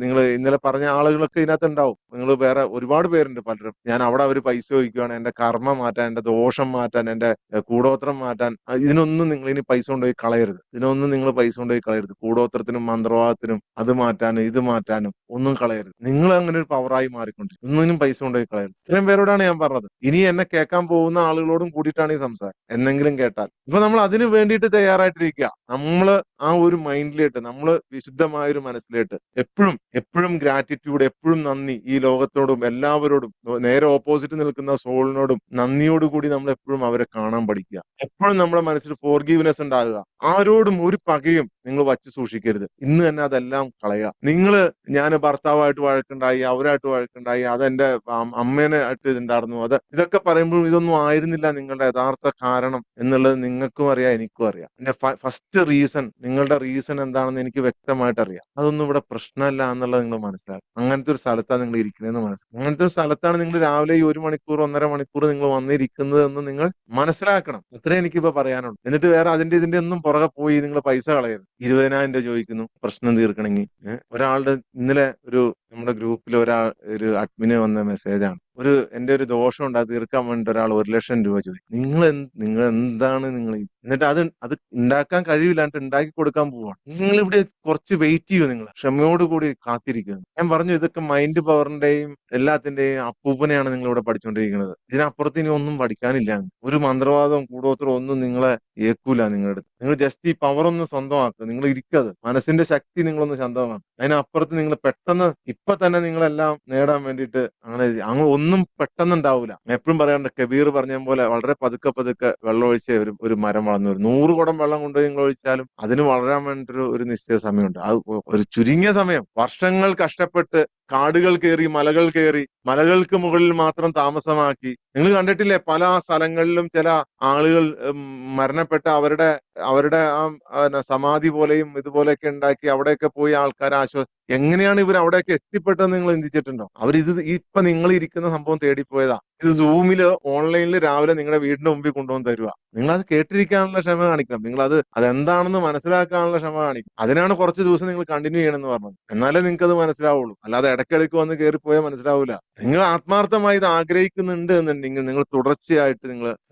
നിങ്ങൾ ഇന്നലെ പറഞ്ഞ ആളുകളൊക്കെ ഇതിനകത്ത് ഉണ്ടാവും. നിങ്ങൾ വേറെ ഒരുപാട് പേരുണ്ട് പലരും. ഞാൻ അവിടെ അവർ പൈസ ചോദിക്കുകയാണ്, എന്റെ കർമ്മ മാറ്റാൻ, എന്റെ ദോഷം മാറ്റാൻ, എന്റെ കൂടോത്രം മാറ്റാൻ. ഇതിനൊന്നും നിങ്ങൾ ഇനി പൈസ കൊണ്ടുപോയി കളയരുത്. കൂടോത്രത്തിനും മന്ത്രവാദത്തിനും അത് മാറ്റാനും ഇത് മാറ്റാനും ഒന്നും കളയരുത്. നിങ്ങൾ അങ്ങനെ ഒരു പവറായി മാറിക്കൊണ്ടിരിക്കും. ഒന്നിനും പൈസ കൊണ്ടുപോയി കളയരുത്. ഇത്രയും പേരോടാണ് ഞാൻ പറഞ്ഞത്. ഇനി എന്നെ കേൾക്കാൻ പോകുന്ന ആളുകളോടും കൂടിയിട്ടാണ് ഈ സംസാരം. എന്നെങ്കിലും കേട്ടാൽ ഇപ്പൊ നമ്മൾ അതിന് വേണ്ടിയിട്ട് തയ്യാറായിട്ടിരിക്കുക. നമ്മള് ആ ഒരു മൈൻഡിലേട്ട്, നമ്മള് വിശുദ്ധമായ ഒരു മനസ്സിലേട്ട് എപ്പോഴും ഗ്രാറ്റിറ്റ്യൂഡ്, എപ്പോഴും നന്ദി, ഈ ലോകത്തോടും എല്ലാവരോടും, നേരെ ഓപ്പോസിറ്റ് നിൽക്കുന്ന സോളിനോടും നന്ദിയോടുകൂടി നമ്മൾ എപ്പോഴും അവരെ കാണാൻ പഠിക്കുക. എപ്പോഴും നമ്മുടെ മനസ്സിൽ ഫോർഗീവ്നെസ് ഉണ്ടാകുക. ആരോടും ഒരു പകയും നിങ്ങൾ വച്ച് സൂക്ഷിക്കരുത്. ഇന്ന് തന്നെ അതെല്ലാം കളയുക. ഞാൻ ഭർത്താവായിട്ട് വഴക്കുണ്ടായി, അവരായിട്ട് വഴക്കുണ്ടായി, അതെന്റെ അമ്മേനെ ആയിട്ട് ഇതുണ്ടായിരുന്നു, ഇതൊക്കെ പറയുമ്പോഴും ഇതൊന്നും ആയിരുന്നില്ല നിങ്ങളുടെ യഥാർത്ഥ കാരണം എന്നുള്ളത് നിങ്ങൾക്കും അറിയാം, എനിക്കും അറിയാം. എന്റെ ഫസ്റ്റ് റീസൺ, നിങ്ങളുടെ റീസൺ എന്താണെന്ന് എനിക്ക് വ്യക്തമായിട്ട് അറിയാം. അതൊന്നും ഇവിടെ പ്രശ്നമല്ല എന്നുള്ളത് നിങ്ങൾ മനസ്സിലാക്കും. അങ്ങനത്തെ ഒരു സ്ഥലത്താണ് നിങ്ങൾ ഇരിക്കുന്നതെന്ന് മനസ്സിലാക്കും. അങ്ങനത്തെ ഒരു സ്ഥലത്താണ് നിങ്ങൾ രാവിലെ ഈ 1 മണിക്കൂർ 1.5 മണിക്കൂർ നിങ്ങൾ വന്നിരിക്കുന്നത് എന്ന് നിങ്ങൾ മനസ്സിലാക്കണം. അത്രേ എനിക്കിപ്പോ പറയാനുള്ളൂ. എന്നിട്ട് വേറെ ഇതിന്റെ ഒന്നും പുറകെ പോയി നിങ്ങൾ പൈസ കളയരുത്. 20,000 രൂപ ചോദിക്കുന്നു പ്രശ്നം തീർക്കണമെങ്കിൽ. ഒരാളുടെ ഇന്നലെ ഒരു നമ്മുടെ ഗ്രൂപ്പിൽ ഒരു അഡ്മിന് വന്ന മെസ്സേജാണ്. എന്റെ ഒരു ദോഷം ഉണ്ട് അത് തീർക്കാൻ വേണ്ടിട്ട് ഒരാൾ 1,00,000 രൂപ ചോദിക്കും. നിങ്ങൾ എന്താണ് എന്നിട്ട് അത് ഉണ്ടാക്കാൻ കഴിയില്ല, എന്നിട്ട് ഉണ്ടാക്കി കൊടുക്കാൻ പോവാണ്. നിങ്ങൾ ഇവിടെ കുറച്ച് വെയിറ്റ് ചെയ്യൂ, നിങ്ങൾ ക്ഷമയോടുകൂടി കാത്തിരിക്കുക. ഞാൻ പറഞ്ഞു, ഇതൊക്കെ മൈൻഡ് പവറിന്റെയും എല്ലാത്തിന്റെയും അപ്പൂപ്പനെയാണ് നിങ്ങൾ ഇവിടെ പഠിച്ചുകൊണ്ടിരിക്കുന്നത്. ഇതിനപ്പുറത്ത് ഇനി ഒന്നും പഠിക്കാനില്ല. ഒരു മന്ത്രവാദവും കൂടോത്രവും ഒന്നും നിങ്ങളെ ഏൽക്കൂല. നിങ്ങൾ ജസ്റ്റ് ഈ പവർ ഒന്ന് സ്വന്തമാക്കുക. നിങ്ങൾ ഇരിക്കത് മനസ്സിന്റെ ശക്തി നിങ്ങളൊന്ന് സ്വന്തമാക്കുക. അതിനപ്പുറത്ത് നിങ്ങൾ പെട്ടെന്ന് ഇപ്പൊ തന്നെ നിങ്ങളെല്ലാം നേടാൻ വേണ്ടിയിട്ട് അങ്ങ് ഒന്നും പെട്ടെന്ന് ഉണ്ടാവില്ല. എപ്പോഴും പറയാറുണ്ട്, കബീർ പറഞ്ഞ പോലെ വളരെ പതുക്കെ പതുക്കെ വെള്ളം ഒഴിച്ചേ ഒരു മരം വളർന്നു വരും. 100 കുടം വെള്ളം കൊണ്ടുപോയി നിങ്ങൾ ഒഴിച്ചാലും അതിന് വളരാൻ വേണ്ടിട്ടൊരു ഒരു നിശ്ചയ സമയമുണ്ട്. അത് ഒരു ചുരുങ്ങിയ സമയം, വർഷങ്ങൾ കഷ്ടപ്പെട്ട് കാടുകൾ കയറി മലകൾ കയറി മലകൾക്ക് മുകളിൽ മാത്രം താമസമാക്കി. നിങ്ങൾ കണ്ടിട്ടില്ലേ പല സ്ഥലങ്ങളിലും ചില ആളുകൾ മരണപ്പെട്ട അവരുടെ അവരുടെ സമാധി പോലെയും ഇതുപോലെയൊക്കെ ഉണ്ടാക്കി അവിടെയൊക്കെ പോയി ആൾക്കാരെ എങ്ങനെയാണ് ഇവർ അവിടെയൊക്കെ എത്തിപ്പെട്ടതെന്ന് നിങ്ങൾ ചിന്തിച്ചിട്ടുണ്ടോ? ഇപ്പൊ നിങ്ങൾ ഇരിക്കുന്ന സംഭവം തേടിപ്പോയതാ. ഇത് സൂമില് ഓൺലൈനിൽ രാവിലെ നിങ്ങളുടെ വീടിന്റെ മുമ്പിൽ കൊണ്ടുവന്ന് തരുക. നിങ്ങൾ അത് കേട്ടിരിക്കാനുള്ള ക്ഷമ കാണിക്കണം. നിങ്ങൾ അതെന്താണെന്ന് മനസ്സിലാക്കാനുള്ള ക്ഷമ കാണിക്കണം. അതിനാണ് കുറച്ച് ദിവസം നിങ്ങൾ കണ്ടിന്യൂ ചെയ്യണമെന്ന് പറഞ്ഞത്. എന്നാലേ നിങ്ങൾക്ക് അത് മനസ്സിലാവുള്ളൂ. അല്ലാതെ ഇടയ്ക്കിടയ്ക്ക് വന്ന് കയറിപ്പോയാൽ മനസ്സിലാവില്ല. നിങ്ങൾ ആത്മാർത്ഥമായി ഇത് ആഗ്രഹിക്കുന്നുണ്ട് എന്നുണ്ടെങ്കിൽ നിങ്ങൾ തുടർച്ചയായിട്ട്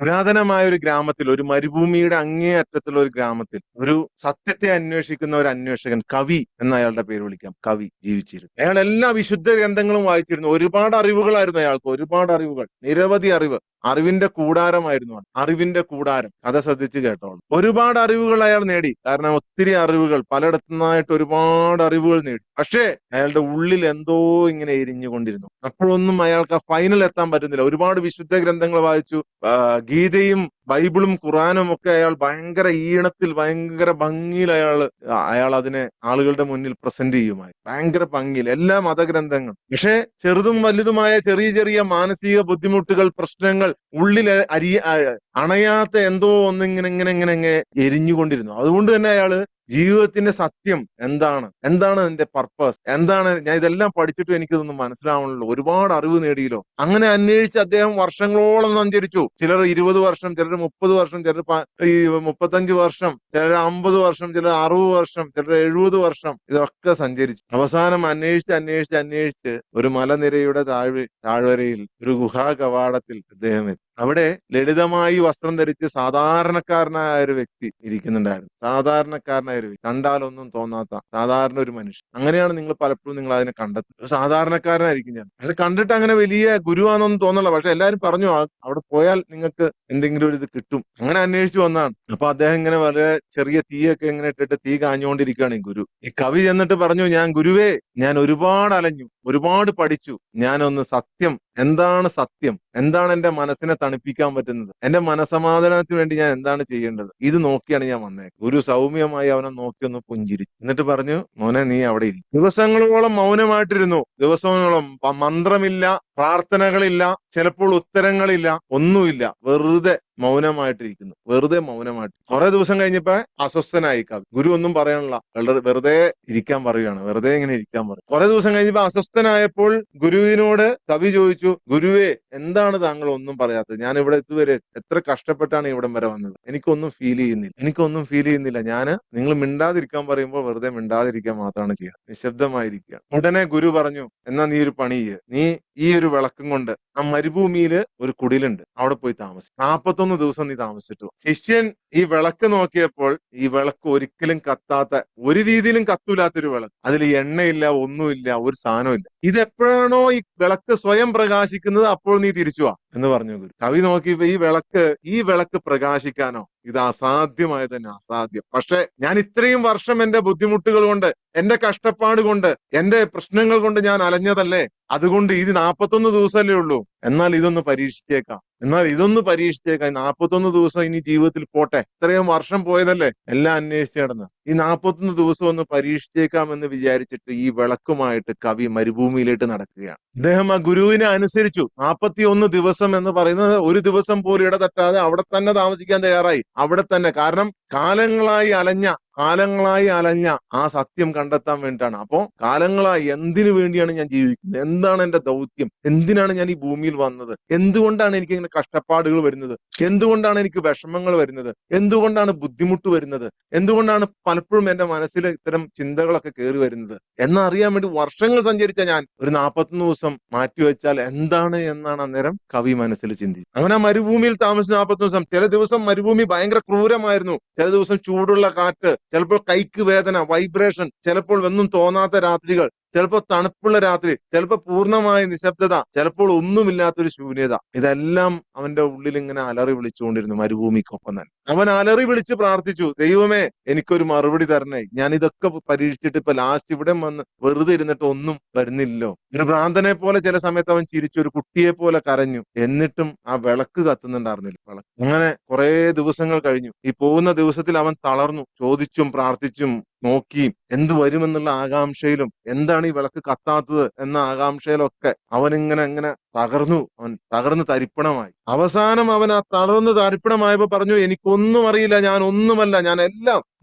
പുരാതനമായ ഒരു ഗ്രാമത്തിൽ, ഒരു മരുഭൂമിയുടെ അങ്ങേ അറ്റത്തുള്ള ഒരു ഗ്രാമത്തിൽ ഒരു സത്യത്തെ അന്വേഷിക്കുന്ന ഒരു അന്വേഷകൻ, കവി എന്ന അയാളുടെ പേര് വിളിക്കാം, കവി ജീവിച്ചിരുന്നു. അയാൾ എല്ലാ വിശുദ്ധ ഗ്രന്ഥങ്ങളും വായിച്ചിരുന്നു. ഒരുപാട് അറിവുകളായിരുന്നു അയാൾക്ക്, ഒരുപാട് അറിവുകൾ, നിരവധി അറിവ്. അറിവിന്റെ കൂടാരമായിരുന്നു. അറിവിന്റെ കൂടാരം. കഥ ശ്രദ്ധിച്ച് കേട്ടോളൂ. ഒരുപാട് അറിവുകൾ അയാൾ നേടി. കാരണം ഒത്തിരി അറിവുകൾ, പലയിടത്തുനിന്നായിട്ട് ഒരുപാട് അറിവുകൾ നേടി. പക്ഷേ അയാളുടെ ഉള്ളിൽ എന്തോ ഇങ്ങനെ എരിഞ്ഞുകൊണ്ടിരുന്നു. അപ്പോഴൊന്നും അയാൾക്ക് ആ ഫൈനൽ എത്താൻ പറ്റുന്നില്ല. ഒരുപാട് വിശുദ്ധ ഗ്രന്ഥങ്ങൾ വായിച്ചു. ഗീതയും ബൈബിളും ഖുറാനും ഒക്കെ അയാൾ ഭയങ്കര ഈണത്തിൽ, ഭയങ്കര ഭംഗിയിൽ അയാൾ അതിനെ ആളുകളുടെ മുന്നിൽ പ്രസന്റ് ചെയ്യുമായി. ഭയങ്കര ഭംഗിയിൽ എല്ലാ മതഗ്രന്ഥങ്ങളും. പക്ഷെ ചെറുതും വലുതുമായ ചെറിയ ചെറിയ മാനസിക ബുദ്ധിമുട്ടുകൾ, പ്രശ്നങ്ങൾ ഉള്ളിൽ അണയാത്ത എന്തോ ഇങ്ങനെ എരിഞ്ഞുകൊണ്ടിരുന്നു. അതുകൊണ്ട് തന്നെ അയാള് ജീവിതത്തിന്റെ സത്യം എന്താണ് എന്റെ പർപ്പസ് എന്താണ്, ഞാൻ ഇതെല്ലാം പഠിച്ചിട്ടും എനിക്കിതൊന്നും മനസ്സിലാവണല്ലോ, ഒരുപാട് അറിവ് നേടിയല്ലോ. അങ്ങനെ അന്വേഷിച്ച് അദ്ദേഹം വർഷങ്ങളോളം സഞ്ചരിച്ചു. ചിലർ 20 വർഷം, ചിലർ 30 വർഷം, ചിലർ 35 വർഷം, ചിലർ 50 വർഷം, ചിലർ 60 വർഷം, ചിലർ 70 വർഷം, ഇതൊക്കെ സഞ്ചരിച്ചു. അവസാനം അന്വേഷിച്ച് ഒരു മലനിരയുടെ താഴ്വരയിൽ ഒരു ഗുഹാ കവാടത്തിൽ അദ്ദേഹം എത്തി. അവിടെ ലളിതമായി വസ്ത്രം ധരിച്ച് സാധാരണക്കാരനായ ഒരു വ്യക്തി ഇരിക്കുന്നുണ്ടായിരുന്നു. സാധാരണക്കാരനായ ഒരു വ്യക്തി, കണ്ടാലൊന്നും തോന്നാത്ത സാധാരണ ഒരു മനുഷ്യൻ. അങ്ങനെയാണ് നിങ്ങൾ പലപ്പോഴും നിങ്ങൾ അതിനെ കണ്ടെത്തുന്നത്. സാധാരണക്കാരനായിരിക്കും ഞാൻ. അത് കണ്ടിട്ട് അങ്ങനെ വലിയ ഗുരുവാണെന്നൊന്നും തോന്നല്ല. പക്ഷെ എല്ലാവരും പറഞ്ഞു അവിടെ പോയാൽ നിങ്ങൾക്ക് എന്തെങ്കിലും ഒരു ഇത് കിട്ടും. അങ്ങനെ അന്വേഷിച്ചു വന്നതാണ്. അപ്പൊ അദ്ദേഹം ഇങ്ങനെ വളരെ ചെറിയ തീയൊക്കെ ഇങ്ങനെ ഇട്ടിട്ട് തീ കാഞ്ഞുകൊണ്ടിരിക്കുകയാണ് ഈ ഗുരു. ഈ കവി ചെന്നിട്ട് പറഞ്ഞു, ഞാൻ ഒരുപാട് അലഞ്ഞു, ഒരുപാട് പഠിച്ചു. ഞാനൊന്ന് സത്യം എന്താണ് എന്റെ മനസ്സിനെ തണുപ്പിക്കാൻ പറ്റുന്നത്, എന്റെ മനസമാധാനത്തിന് വേണ്ടി ഞാൻ എന്താണ് ചെയ്യേണ്ടത്, ഇത് നോക്കിയാണ് ഞാൻ വന്നേക്കുന്നത്. ഗുരു സൗമ്യമായി അവനെ നോക്കി ഒന്ന് പുഞ്ചിരിച്ചു. എന്നിട്ട് പറഞ്ഞു, മോനെ നീ അവിടെ ഇരിക്കും. ദിവസങ്ങളോളം മൗനമായിട്ടിരുന്നു. ദിവസങ്ങളോളം മന്ത്രമില്ല, പ്രാർത്ഥനകളില്ല, ചിലപ്പോൾ ഉത്തരങ്ങളില്ല, ഒന്നുമില്ല. വെറുതെ മൗനമായിട്ടിരിക്കുന്നു. കുറെ ദിവസം കഴിഞ്ഞപ്പോ അസ്വസ്ഥനായി കവി. ഗുരു ഒന്നും പറയാനുള്ള, വെറുതെ ഇരിക്കാൻ പറയുകയാണ്. വെറുതെ ഇങ്ങനെ ഇരിക്കാൻ പറയും. കുറെ ദിവസം കഴിഞ്ഞപ്പോ അസ്വസ്ഥനായപ്പോൾ ഗുരുവിനോട് കവി ചോദിച്ചു, ഗുരുവേ എന്താണ് താങ്കൾ ഒന്നും പറയാത്തത്? ഞാൻ ഇവിടെ ഇതുവരെ എത്ര കഷ്ടപ്പെട്ടാണ് ഇവിടം വരെ വന്നത്. എനിക്കൊന്നും ഫീൽ ചെയ്യുന്നില്ല. നിങ്ങൾ മിണ്ടാതിരിക്കാൻ പറയുമ്പോൾ വെറുതെ മിണ്ടാതിരിക്കാൻ മാത്രമാണ് ചെയ്യുക. നിശബ്ദമായിരിക്കുക. ഉടനെ ഗുരു പറഞ്ഞു, എന്നാ നീ ഒരു പണി ചെയ്യ്. നീ ഈ ഒരു വിളക്കും കൊണ്ട് ആ മരുഭൂമിയിൽ ഒരു കുടിലുണ്ട്, അവിടെ പോയി താമസിക്കും. 41 ദിവസം നീ താമസിച്ചിട്ടു. ശിഷ്യൻ ഈ വിളക്ക് നോക്കിയപ്പോൾ ഈ വിളക്ക് ഒരിക്കലും കത്താത്ത, ഒരു രീതിയിലും കത്തൂലാത്തൊരു വിളക്ക്. അതിൽ എണ്ണയില്ല, ഒന്നുമില്ല, ഒരു സാധനമില്ല. ഇതെപ്പോഴാണോ ഈ വിളക്ക് സ്വയം പ്രകാശിക്കുന്നത് അപ്പോൾ നീ തിരിച്ചു വാ എന്ന് പറഞ്ഞു ഗുരു. കവി നോക്കിയപ്പോ ഈ വിളക്ക് പ്രകാശിക്കാനോ, ഇത് അസാധ്യമായി തന്നെ അസാധ്യം. പക്ഷെ ഞാൻ ഇത്രയും വർഷം എന്റെ ബുദ്ധിമുട്ടുകൾ കൊണ്ട്, എന്റെ കഷ്ടപ്പാട് കൊണ്ട്, എന്റെ പ്രശ്നങ്ങൾ കൊണ്ട് ഞാൻ അലഞ്ഞതല്ലേ, അതുകൊണ്ട് ഇത് 41 ദിവസമല്ലേ ഉള്ളൂ. എന്നാൽ ഇതൊന്ന് പരീക്ഷിച്ചേക്കാം. 41 ദിവസം ഇനി ജീവിതത്തിൽ പോട്ടെ. ഇത്രയും വർഷം പോയതല്ലേ, എല്ലാം അന്വേഷിച്ച് നടന്ന്. ഈ 41 ദിവസം ഒന്ന് പരീക്ഷിച്ചേക്കാം എന്ന് വിചാരിച്ചിട്ട് ഈ വിളക്കുമായിട്ട് കവി മരുഭൂമിയിലേക്ക് നടക്കുകയാണ്. അദ്ദേഹം ആ ഗുരുവിനെ അനുസരിച്ചു. 41 ദിവസം എന്ന് പറയുന്നത് ഒരു ദിവസം പോലും ഇടതട്ടാതെ അവിടെ തന്നെ താമസിക്കാൻ തയ്യാറായി. അവിടെ തന്നെ. കാരണം കാലങ്ങളായി അലഞ്ഞ കാലങ്ങളായി അലഞ്ഞ ആ സത്യം കണ്ടെത്താൻ വേണ്ടിയിട്ടാണ്. അപ്പോ കാലങ്ങളായി എന്തിനു വേണ്ടിയാണ് ഞാൻ ജീവിക്കുന്നത്? എന്താണ് എന്റെ ദൗത്യം? എന്തിനാണ് ഞാൻ ഈ ഭൂമിയിൽ വന്നത്? എന്തുകൊണ്ടാണ് എനിക്ക് ഇങ്ങനെ കഷ്ടപ്പാടുകൾ വരുന്നത്? എന്തുകൊണ്ടാണ് എനിക്ക് വിഷമങ്ങൾ വരുന്നത്? എന്തുകൊണ്ടാണ് ബുദ്ധിമുട്ട് വരുന്നത്? എന്തുകൊണ്ടാണ് പലപ്പോഴും എന്റെ മനസ്സിൽ ഇത്തരം ചിന്തകളൊക്കെ കയറി വരുന്നത് എന്നറിയാൻ വേണ്ടി വർഷങ്ങൾ സഞ്ചരിച്ച ഞാൻ ഒരു 41 ദിവസം മാറ്റിവെച്ചാൽ എന്താണ് എന്നാണ് അന്നേരം കവി മനസ്സിൽ ചിന്തിച്ചത്. അവൻ ആ മരുഭൂമിയിൽ താമസിച്ച 41 ദിവസം. ചില ദിവസം മരുഭൂമി ഭയങ്കര ക്രൂരമായിരുന്നു, ചില ദിവസം ചൂടുള്ള കാറ്റ്, ചിലപ്പോൾ കൈക്ക് വേദന, വൈബ്രേഷൻ, ചിലപ്പോൾ ഒന്നും തോന്നാത്ത രാത്രികൾ, ചിലപ്പോൾ തണുപ്പുള്ള രാത്രി, ചിലപ്പോൾ പൂർണ്ണമായ നിശബ്ദത, ചിലപ്പോൾ ഒന്നുമില്ലാത്തൊരു ശൂന്യത. ഇതെല്ലാം അവന്റെ ഉള്ളിൽ ഇങ്ങനെ അലറി വിളിച്ചുകൊണ്ടിരുന്നു മരുഭൂമിക്കൊപ്പം തന്നെ. അവൻ അലറി വിളിച്ച് പ്രാർത്ഥിച്ചു, ദൈവമേ എനിക്കൊരു മറുപടി തരണേ, ഞാൻ ഇതൊക്കെ പരീക്ഷിച്ചിട്ട് ഇപ്പൊ ലാസ്റ്റ് ഇവിടെ വന്ന് വെറുതെ ഇരുന്നിട്ട് ഒന്നും വരുന്നില്ലല്ലോ. ഒരു ഭ്രാന്തനെ പോലെ ചില സമയത്ത് അവൻ ചിരിച്ചു, ഒരു കുട്ടിയെ പോലെ കരഞ്ഞു. എന്നിട്ടും ആ വിളക്ക് കത്തുന്നുണ്ടായിരുന്നില്ല. വിളക്ക് അങ്ങനെ കുറെ ദിവസങ്ങൾ കഴിഞ്ഞു. ഈ പോകുന്ന ദിവസത്തിൽ അവൻ തളർന്നു. ചോദിച്ചും പ്രാർത്ഥിച്ചും നോക്കിയും എന്ത് വരുമെന്നുള്ള ആകാംക്ഷയിലും എന്താണ് ഈ വിളക്ക് കത്താത്തത് എന്ന ആകാംക്ഷയിലൊക്കെ അവൻ ഇങ്ങനെ അവൻ തകർന്ന് തരിപ്പണമായി. അവസാനം അവൻ ആ തളർന്ന് തരിപ്പണമായപ്പോ പറഞ്ഞു, എനിക്കൊന്നും അറിയില്ല, ഞാൻ ഒന്നുമല്ല,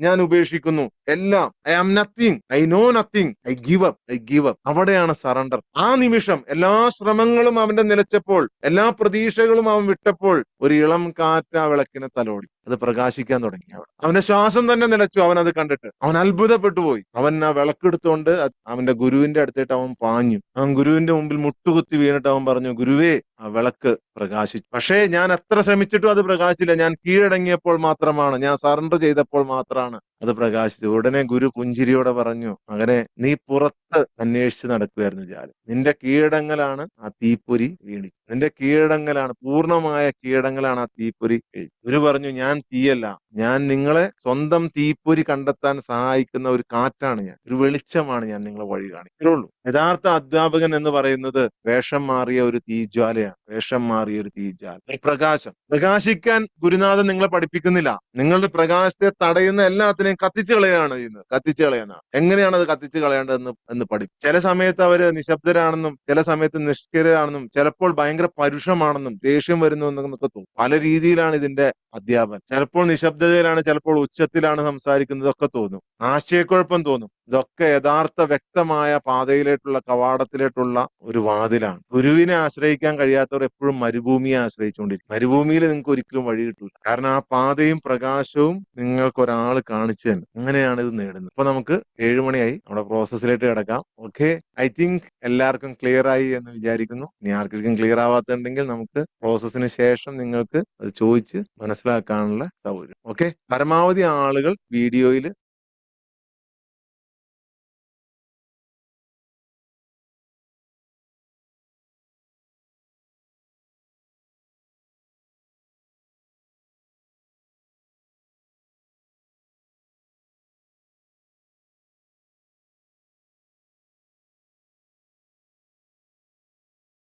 ഞാൻ ഉപേക്ഷിക്കുന്നു എല്ലാം. I am nothing, I know nothing, I give up. അവിടെയാണ് സറണ്ടർ. ആ നിമിഷം എല്ലാ ശ്രമങ്ങളും അവന്റെ നിലച്ചപ്പോൾ, എല്ലാ പ്രതീക്ഷകളും അവൻ വിട്ടപ്പോൾ, ഒരു ഇളം കാറ്റ് ആ വിളക്കിനെ തലോടി. അത് പ്രകാശിക്കാൻ തുടങ്ങി. അവന്റെ ശ്വാസം തന്നെ നിലച്ചു. അവൻ അത് കണ്ടിട്ട് അവൻ അത്ഭുതപ്പെട്ടു പോയി. അവൻ ആ വിളക്കെടുത്തുകൊണ്ട് അവന്റെ ഗുരുവിന്റെ അടുത്തേട്ട് അവൻ പാഞ്ഞു. അവൻ ഗുരുവിന്റെ മുമ്പിൽ മുട്ടുകുത്തി വീണിട്ട് അവൻ പറഞ്ഞു, ഗുരുവേ, ആ വിളക്ക് പ്രകാശിച്ചു. പക്ഷേ ഞാൻ എത്ര ശ്രമിച്ചിട്ടും അത് പ്രകാശിച്ചില്ല. ഞാൻ കീഴടങ്ങിയപ്പോൾ മാത്രമാണ്, ഞാൻ സറണ്ടർ ചെയ്തപ്പോൾ മാത്രമാണ് അത് പ്രകാശിച്ചു. ഉടനെ ഗുരു പുഞ്ചിരിയോടെ പറഞ്ഞു, മകനെ, നീ പുറത്ത് അന്വേഷിച്ച് നടക്കുകയായിരുന്നു ജാലി. നിന്റെ കീഴടങ്ങലാണ് ആ തീപ്പൊരി വീണിച്ചു. നിന്റെ കീഴടങ്ങലാണ്, പൂർണ്ണമായ കീഴടങ്ങലാണ് ആ തീപ്പൊരി വീഴിച്ചത്. ഗുരു പറഞ്ഞു, ഞാൻ തീയല്ല, ഞാൻ നിങ്ങളെ സ്വന്തം തീപ്പൊരി കണ്ടെത്താൻ സഹായിക്കുന്ന ഒരു കാറ്റാണ് ഞാൻ, ഒരു വെളിച്ചമാണ് ഞാൻ, നിങ്ങളെ വഴി കാണിക്കുള്ളൂ. യഥാർത്ഥ അധ്യാപകൻ എന്ന് പറയുന്നത് വേഷം മാറിയ ഒരു തീജ്വാലയാണ്. വേഷം മാറിയ ഒരു തീജ്വാല, പ്രകാശം. പ്രകാശിക്കാൻ ഗുരുനാഥൻ നിങ്ങളെ പഠിപ്പിക്കുന്നില്ല. നിങ്ങളുടെ പ്രകാശത്തെ തടയുന്ന എല്ലാത്തിനെയും കത്തിച്ചു കളയാണ് ചെയ്യുന്നത്. കത്തിച്ചു കളയുന്നതാണ്. എങ്ങനെയാണ് അത് കത്തിച്ചു കളയേണ്ടതെന്ന് പഠിക്കും. ചില സമയത്ത് അവര് നിശബ്ദരാണെന്നും ചില സമയത്ത് നിഷ്ക്രിയരാണെന്നും ചിലപ്പോൾ ഭയങ്കര പരുഷമാണെന്നും ദേഷ്യം വരുന്നു എന്നൊക്കെ തോന്നും. പല രീതിയിലാണ് ഇതിന്റെ അധ്യാപനം. ചിലപ്പോൾ നിശബ്ദതയിലാണ്, ചിലപ്പോൾ ഉച്ചത്തിലാണ് സംസാരിക്കുന്നതൊക്കെ തോന്നും. ആശയക്കുഴപ്പം തോന്നും. ഇതൊക്കെ യഥാർത്ഥ വ്യക്തമായ പാതയിലേക്കുള്ള, കവാടത്തിലേക്കുള്ള ഒരു വാതിലാണ്. ഗുരുവിനെ ആശ്രയിക്കാൻ കഴിയാത്തവർ എപ്പോഴും മരുഭൂമിയെ ആശ്രയിച്ചുകൊണ്ടിരിക്കും. മരുഭൂമിയിൽ നിങ്ങൾക്ക് ഒരിക്കലും വഴി കിട്ടില്ല. കാരണം ആ പാതയും പ്രകാശവും നിങ്ങൾക്ക് ഒരാൾ കാണിച്ചു തന്നെ. അങ്ങനെയാണ് ഇത് നേടുന്നത്. അപ്പൊ നമുക്ക് 7 മണിയായി, നമ്മുടെ പ്രോസസ്സിലേക്ക് കിടക്കാം. ഓക്കെ, ഐ തിങ്ക് എല്ലാവർക്കും ക്ലിയർ ആയി എന്ന് വിചാരിക്കുന്നു. ഇനി ആർക്കും ക്ലിയർ ആവാത്തുണ്ടെങ്കിൽ നമുക്ക് പ്രോസസ്സിന് ശേഷം നിങ്ങൾക്ക് അത് ചോദിച്ച് മനസ്സിലാക്കാനുള്ള സൗകര്യം. ഓക്കെ, പരമാവധി ആളുകൾ വീഡിയോയിൽ